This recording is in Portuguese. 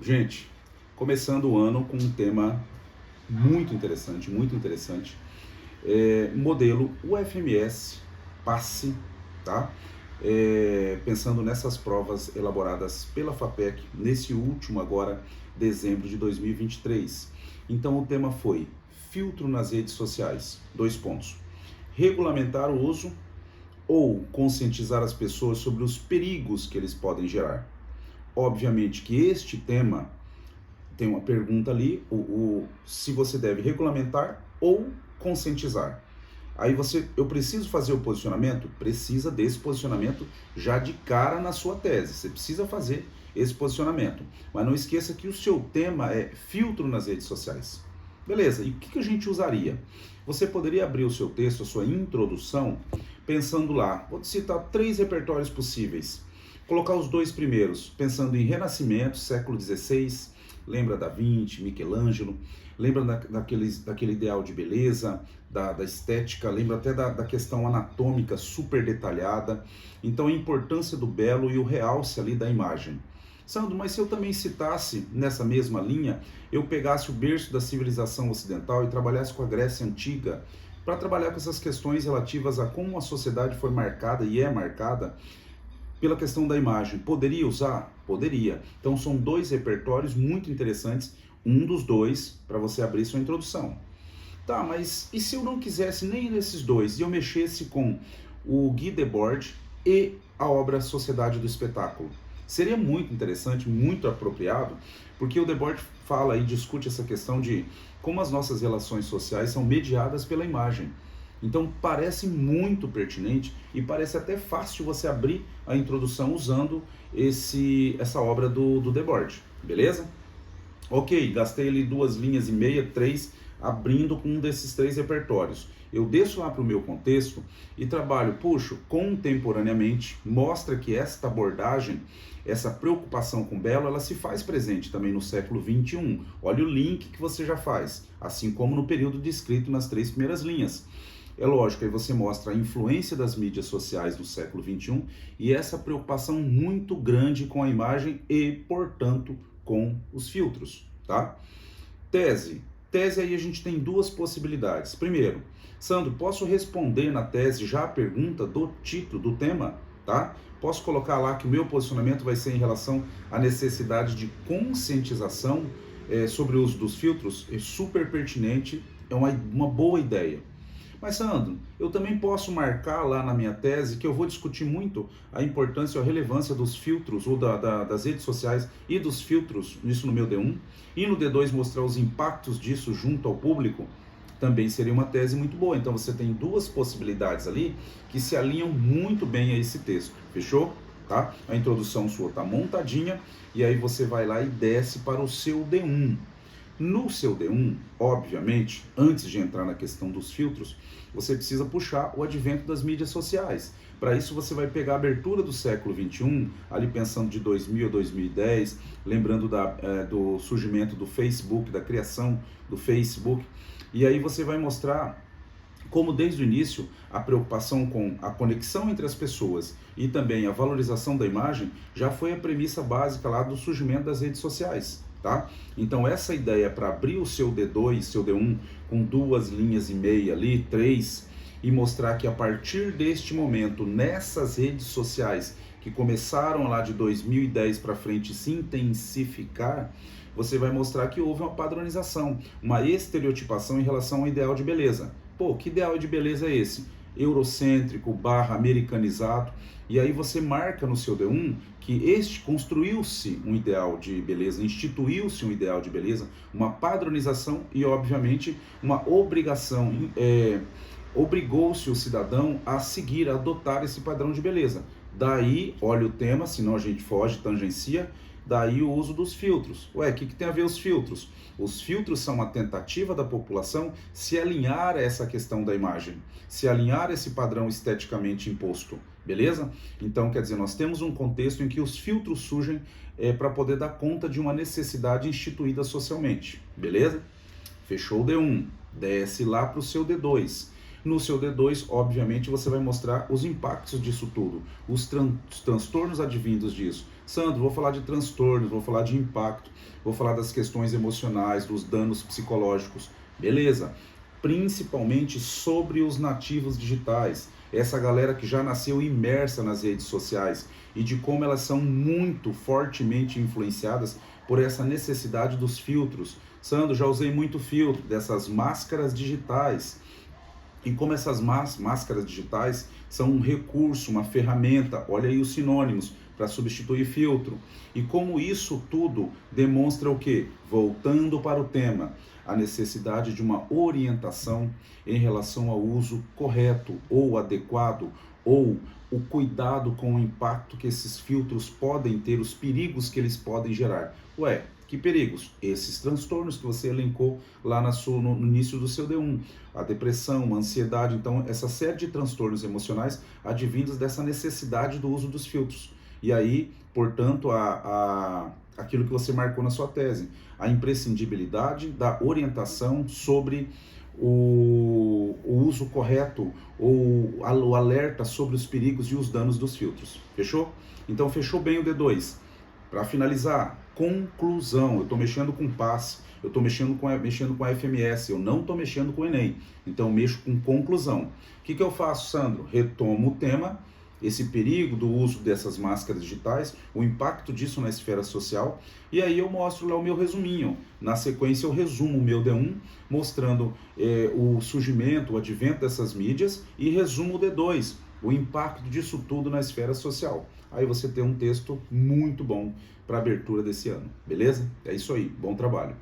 Gente, começando o ano com um tema muito interessante, modelo UFMS, passe, tá? Pensando nessas provas elaboradas pela FAPEC, nesse último agora, dezembro de 2023. Então o tema foi filtro nas redes sociais, 2 pontos. Regulamentar o uso ou conscientizar as pessoas sobre os perigos que eles podem gerar. Obviamente que este tema tem uma pergunta ali, se você deve regulamentar ou conscientizar. Aí eu preciso fazer o posicionamento? Precisa desse posicionamento já de cara na sua tese. Você precisa fazer esse posicionamento. Mas não esqueça que o seu tema é filtro nas redes sociais. Beleza, e o que a gente usaria? Você poderia abrir o seu texto, a sua introdução, pensando lá, vou citar 3 repertórios possíveis. Colocar os 2 primeiros, pensando em Renascimento, século XVI, lembra Da Vinci, Michelangelo, lembra daquele ideal de beleza, da estética, lembra até da questão anatômica super detalhada. Então a importância do belo e o realce ali da imagem. Sandro, mas se eu também citasse nessa mesma linha, eu pegasse o berço da civilização ocidental e trabalhasse com a Grécia Antiga, para trabalhar com essas questões relativas a como a sociedade foi marcada e é marcada pela questão da imagem, poderia usar? Poderia. Então são 2 repertórios muito interessantes, um dos 2 para você abrir sua introdução. Tá, mas e se eu não quisesse nem nesses 2 e eu mexesse com o Guy Debord e a obra Sociedade do Espetáculo? Seria muito interessante, muito apropriado, porque o Debord fala e discute essa questão de como as nossas relações sociais são mediadas pela imagem. Então parece muito pertinente e parece até fácil você abrir a introdução usando essa obra do Debord, beleza? Ok, gastei ali 2,5 linhas, 3, abrindo com um desses 3 repertórios. Eu desço lá para o meu contexto e trabalho, puxo, contemporaneamente, mostra que esta abordagem, essa preocupação com o belo, ela se faz presente também no século XXI. Olha o link que você já faz, assim como no período descrito nas 3 primeiras linhas. É lógico, aí você mostra a influência das mídias sociais no século XXI e essa preocupação muito grande com a imagem e, portanto, com os filtros, tá? Tese. Tese aí a gente tem 2 possibilidades. Primeiro, Sandro, posso responder na tese já a pergunta do título, do tema, tá? Posso colocar lá que o meu posicionamento vai ser em relação à necessidade de conscientização sobre o uso dos filtros? É super pertinente, é uma boa ideia. Mas, Sandro, eu também posso marcar lá na minha tese que eu vou discutir muito a importância ou a relevância dos filtros ou das redes sociais e dos filtros, isso no meu D1, e no D2 mostrar os impactos disso junto ao público, também seria uma tese muito boa. Então você tem 2 possibilidades ali que se alinham muito bem a esse texto, fechou? Tá? A introdução sua está montadinha e aí você vai lá e desce para o seu D1. No seu D1, obviamente, antes de entrar na questão dos filtros, você precisa puxar o advento das mídias sociais. Para isso você vai pegar a abertura do século XXI, ali pensando de 2000 a 2010, lembrando do surgimento do Facebook, da criação do Facebook, e aí você vai mostrar como desde o início a preocupação com a conexão entre as pessoas e também a valorização da imagem já foi a premissa básica lá do surgimento das redes sociais. Tá? Então essa ideia para abrir o seu D2, seu D1 com 2,5 linhas ali, 3, e mostrar que a partir deste momento, nessas redes sociais que começaram lá de 2010 para frente se intensificar, você vai mostrar que houve uma padronização, uma estereotipação em relação ao ideal de beleza. Pô, que ideal de beleza é esse? Eurocêntrico, americanizado, e aí você marca no seu D1 que construiu-se um ideal de beleza, instituiu-se um ideal de beleza, uma padronização e, obviamente, uma obrigação, obrigou-se o cidadão a seguir, a adotar esse padrão de beleza. Daí, olha o tema, senão a gente foge, tangencia, daí o uso dos filtros. Ué, o que tem a ver os filtros? Os filtros são uma tentativa da população se alinhar a essa questão da imagem, se alinhar a esse padrão esteticamente imposto, beleza? Então, quer dizer, nós temos um contexto em que os filtros surgem para poder dar conta de uma necessidade instituída socialmente, beleza? Fechou o D1, desce lá para o seu D2. No seu D2, obviamente, você vai mostrar os impactos disso tudo, os transtornos advindos disso, Sandro, vou falar de transtornos, vou falar de impacto, vou falar das questões emocionais, dos danos psicológicos. Beleza. Principalmente sobre os nativos digitais, essa galera que já nasceu imersa nas redes sociais e de como elas são muito fortemente influenciadas por essa necessidade dos filtros. Sandro, já usei muito filtro, dessas máscaras digitais. E como essas máscaras digitais são um recurso, uma ferramenta, olha aí os sinônimos, para substituir filtro. E como isso tudo demonstra o quê? Voltando para o tema, a necessidade de uma orientação em relação ao uso correto ou adequado, ou o cuidado com o impacto que esses filtros podem ter, os perigos que eles podem gerar. Ué, que perigos? Esses transtornos que você elencou lá no início do seu D1. A depressão, a ansiedade, então essa série de transtornos emocionais advindos dessa necessidade do uso dos filtros. E aí, portanto, aquilo que você marcou na sua tese, a imprescindibilidade da orientação sobre o uso correto ou o alerta sobre os perigos e os danos dos filtros. Fechou? Então, fechou bem o D2. Para finalizar, conclusão. Eu estou mexendo com PAS, eu estou mexendo com a FMS, eu não estou mexendo com o Enem. Então, eu mexo com conclusão. O que eu faço, Sandro? Retomo o tema, esse perigo do uso dessas máscaras digitais, o impacto disso na esfera social, e aí eu mostro lá o meu resuminho. Na sequência eu resumo o meu D1, mostrando o surgimento, o advento dessas mídias, e resumo o D2, o impacto disso tudo na esfera social. Aí você tem um texto muito bom para a abertura desse ano, beleza? É isso aí, bom trabalho.